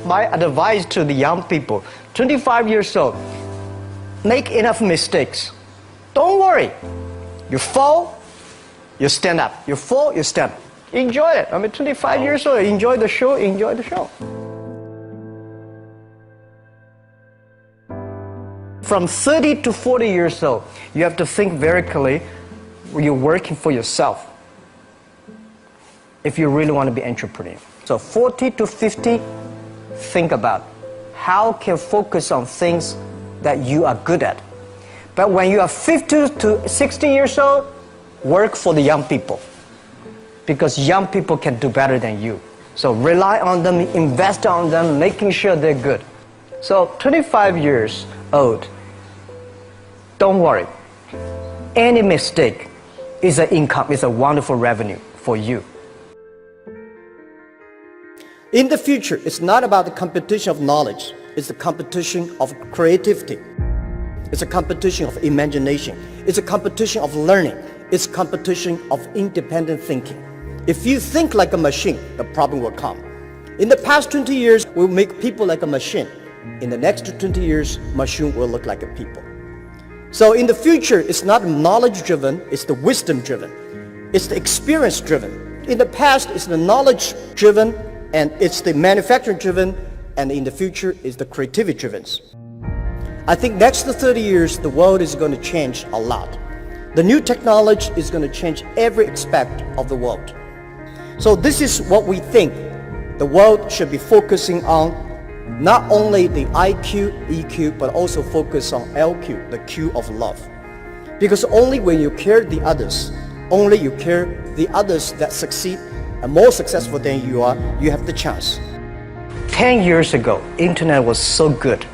My advice to the young people, 25 years old, make enough mistakes. Don't worry. You fall, you stand up. You fall, you stand up. Enjoy it. I mean, 25 years old, enjoy the show, enjoy the show. From 30 to 40 years old, you have to think very clearly. You're working for yourself if you really want to be an entrepreneur. So 40 to 50, think about how can focus on things that you are good at. But when you are 50 to 60 years old, work for the young people, because young people can do better than you. So rely on them, invest on them, making sure they're good. So 25 years old, don't worry. Any mistake is an income, is a wonderful revenue for you. In the future, it's not about the competition of knowledge. It's the competition of creativity. It's a competition of imagination. It's a competition of learning. It's a competition of independent thinking. If you think like a machine, the problem will come. In the past 20 years, we'll make people like a machine. In the next 20 years, machine will look like a people. So in the future, it's not knowledge-driven, it's the wisdom-driven. It's the experience-driven. In the past, it's the knowledge-driven, and it's the manufacturing-driven, and in the future, it's the creativity-driven. I think next to 30 years, the world is going to change a lot. The new technology is going to change every aspect of the world. So this is what we think the world should be focusing on, not only the IQ, EQ, but also focus on LQ, the Q of love. Because only when you care the others, only you care the others that succeed and more successful than you are, you have the chance. 10 years ago, internet was so good.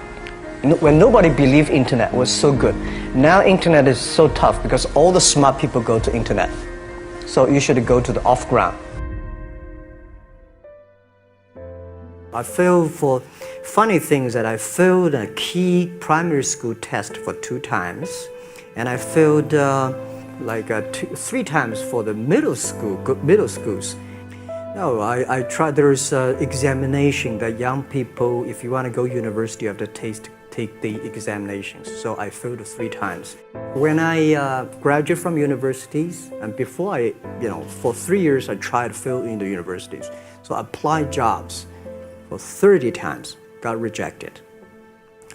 When nobody believed internet was so good. Now internet is so tough because all the smart people go to internet. So you should go to the off-ground. I failed for funny things that I failed a key primary school test for 2 times, and I failed 3 times for the middle schools. No, I tried. There's examination that young people, if you want to go to university, you have to take the examinations. So I failed 3 times. When I graduated from universities, and before for 3 years I tried to fill in the universities. So I applied jobs for 30 times, got rejected.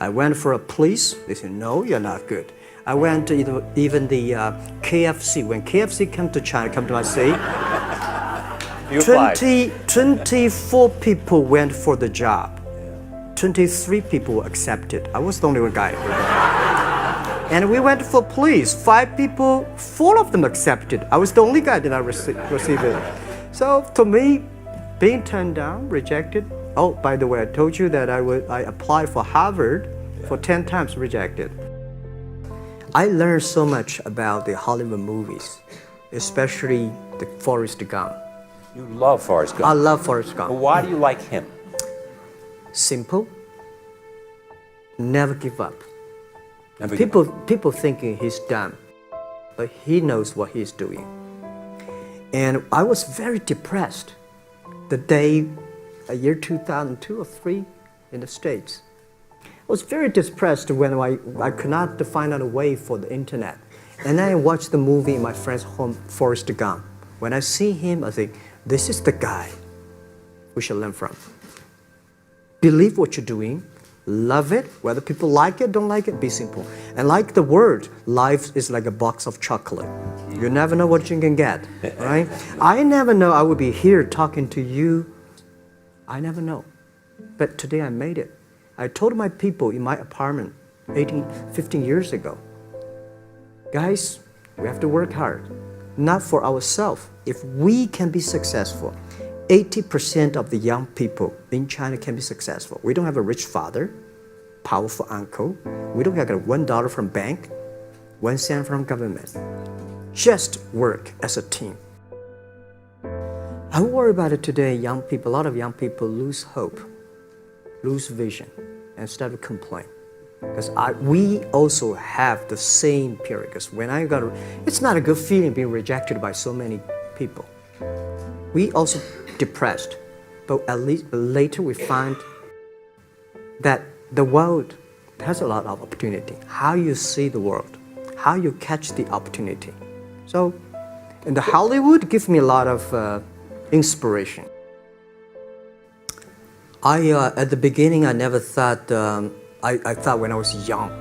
I went for a police, they said, no, you're not good. I went to even the KFC. When KFC came to China, come to my city, 24 people went for the job. 23 people were accepted. I was the only one guy. And we went for police. 5 people, 4 of them accepted. I was the only guy that I received it. So to me, being turned down, rejected. Oh, by the way, I told you that I applied for Harvard for 10 times, rejected. I learned so much about the Hollywood movies, especially the Forrest Gump. You love Forrest Gump. I love Forrest Gump. Well, why do you like him? Simple. Never give up. People thinking he's dumb, but he knows what he's doing. And I was very depressed the day, year 2002 or 3 in the States. I was very depressed when I could not find out a way for the internet. And then I watched the movie in my friend's home, Forrest Gump. When I see him, I think, this is the guy we should learn from. Believe what you're doing, love it, whether people like it, don't like it, be simple. And like the word, life is like a box of chocolate. You never know what you can get, right? I never know I would be here talking to you. I never know. But today I made it. I told my people in my apartment 15 years ago, guys, we have to work hard, not for ourselves. If we can be successful, 80% of the young people in China can be successful. We don't have a rich father, powerful uncle. We don't have $1 from bank, 1 cent from government. Just work as a team. I worry about it today. Young people, a lot of young people lose hope, lose vision, and start to complain. Because we also have the same period. Because when it's not a good feeling being rejected by so many people. We also depressed, but at least later we find that the world has a lot of opportunity. How you see the world, how you catch the opportunity. So, in the Hollywood gives me a lot of inspiration. At the beginning, I never thought, I thought when I was young,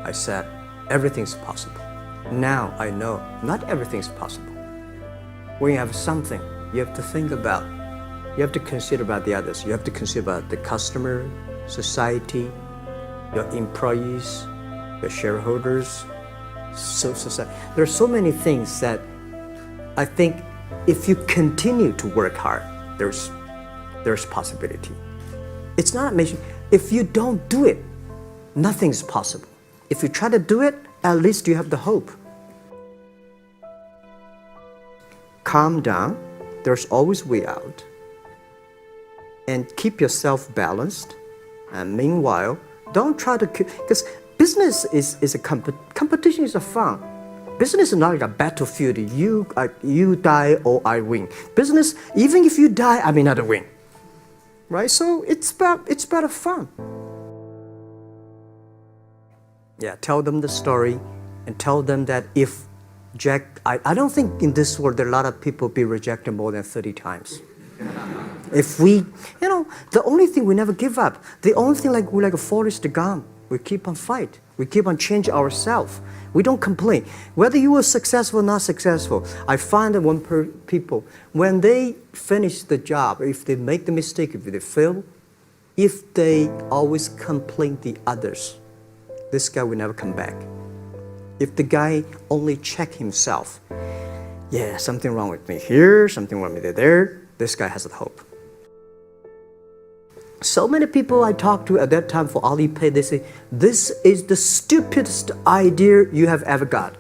I said, everything's possible. Now I know not everything's possible. When you have something, you have to think about, you have to consider about the others. You have to consider about the customer, society, your employees, your shareholders, society. There are so many things that I think if you continue to work hard, there's possibility. It's not amazing. If you don't do it, nothing's possible. If you try to do it, at least you have the hope. Calm down. There's always way out. And keep yourself balanced. And meanwhile, don't try to, because business is a competition is a fun. Business is not like a battlefield. You die or I win. Business, even if you die, I may not win. Right? So it's about fun. Yeah, tell them the story and tell them that if Jack, I don't think in this world there are a lot of people be rejected more than 30 times. If we, the only thing we never give up, the only thing we're like a Forrest Gump, we keep on fight. We keep on change ourselves. We don't complain. Whether you were successful or not successful, I find that people, when they finish the job, if they make the mistake, if they fail, if they always complain the others, this guy will never come back. If the guy only check himself, yeah, something wrong with me here, something wrong with me there, this guy has a hope. So many people I talked to at that time for Alipay, they say, this is the stupidest idea you have ever got.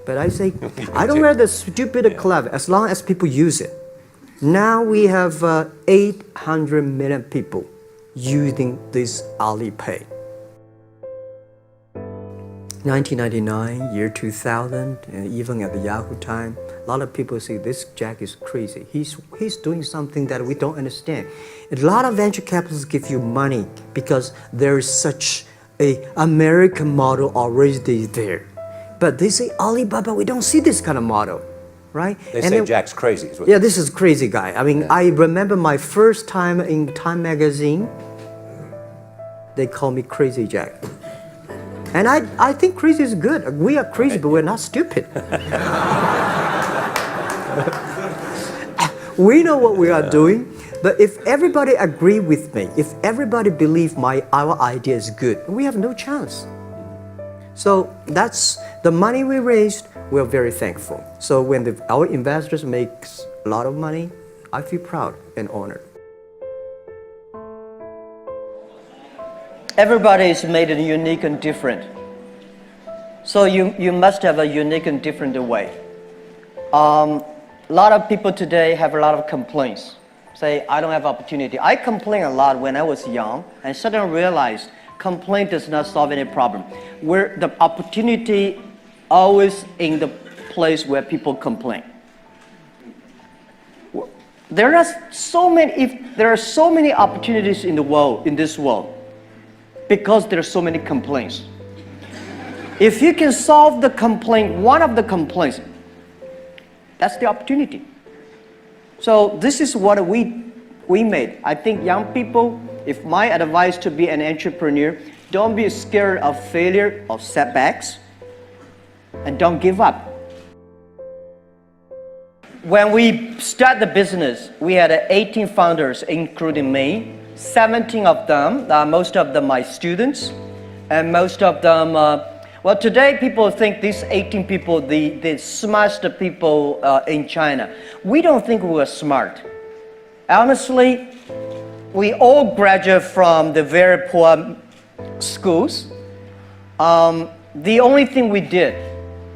But I say, I don't care the stupid or clever, as long as people use it. Now we have 800 million people using this Alipay. 1999, year 2000, and even at the Yahoo time, a lot of people say this Jack is crazy. He's doing something that we don't understand. A lot of venture capitalists give you money because there is such an American model already there. But they say Alibaba, we don't see this kind of model, right? They say Jack's crazy. Yeah, this is crazy guy. I mean, I remember my first time in Time magazine, they call me Crazy Jack. And I think crazy is good. We are crazy, but we're not stupid. We know what we are doing, but if everybody agree with me, if everybody believe our idea is good, we have no chance. So that's the money we raised. We're very thankful. So when our investors make a lot of money, I feel proud and honored. Everybody is made unique and different. So you must have a unique and different way. A lot of people today have a lot of complaints. Say, I don't have opportunity. I complained a lot when I was young and suddenly realized complaint does not solve any problem. Where the opportunity always in the place where people complain. There are so many opportunities in the world, in this world, because there are so many complaints. If you can solve the complaint, one of the complaints, that's the opportunity. So this is what we made. I think young people, if my advice to be an entrepreneur, don't be scared of failure, of setbacks, and don't give up. When we start the business, we had 18 founders, including me. 17 of them, most of them my students, and most of them, well, today people think these 18 people, the smartest people in China. We don't think we are smart. Honestly, we all graduate from the very poor schools. The only thing we did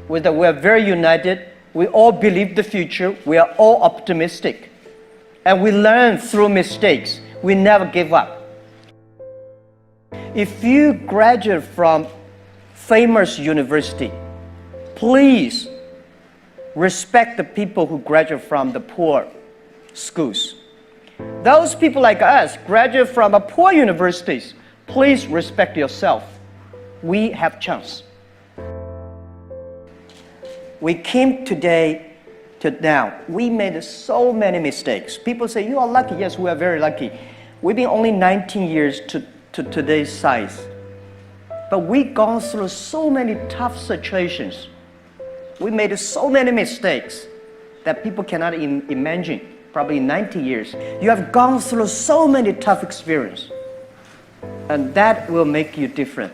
was that we are very united. We all believe the future. We are all optimistic. And we learn through mistakes. We never give up. If you graduate from famous university, please respect the people who graduate from the poor schools. Those people like us graduate from poor universities. Please respect yourself. We have chance. We came today to now. We made so many mistakes. People say, you are lucky. Yes, we are very lucky. We've been only 19 years to today's size. But we've gone through so many tough situations. We made so many mistakes that people cannot imagine. Probably 90 years. You have gone through so many tough experiences. And that will make you different.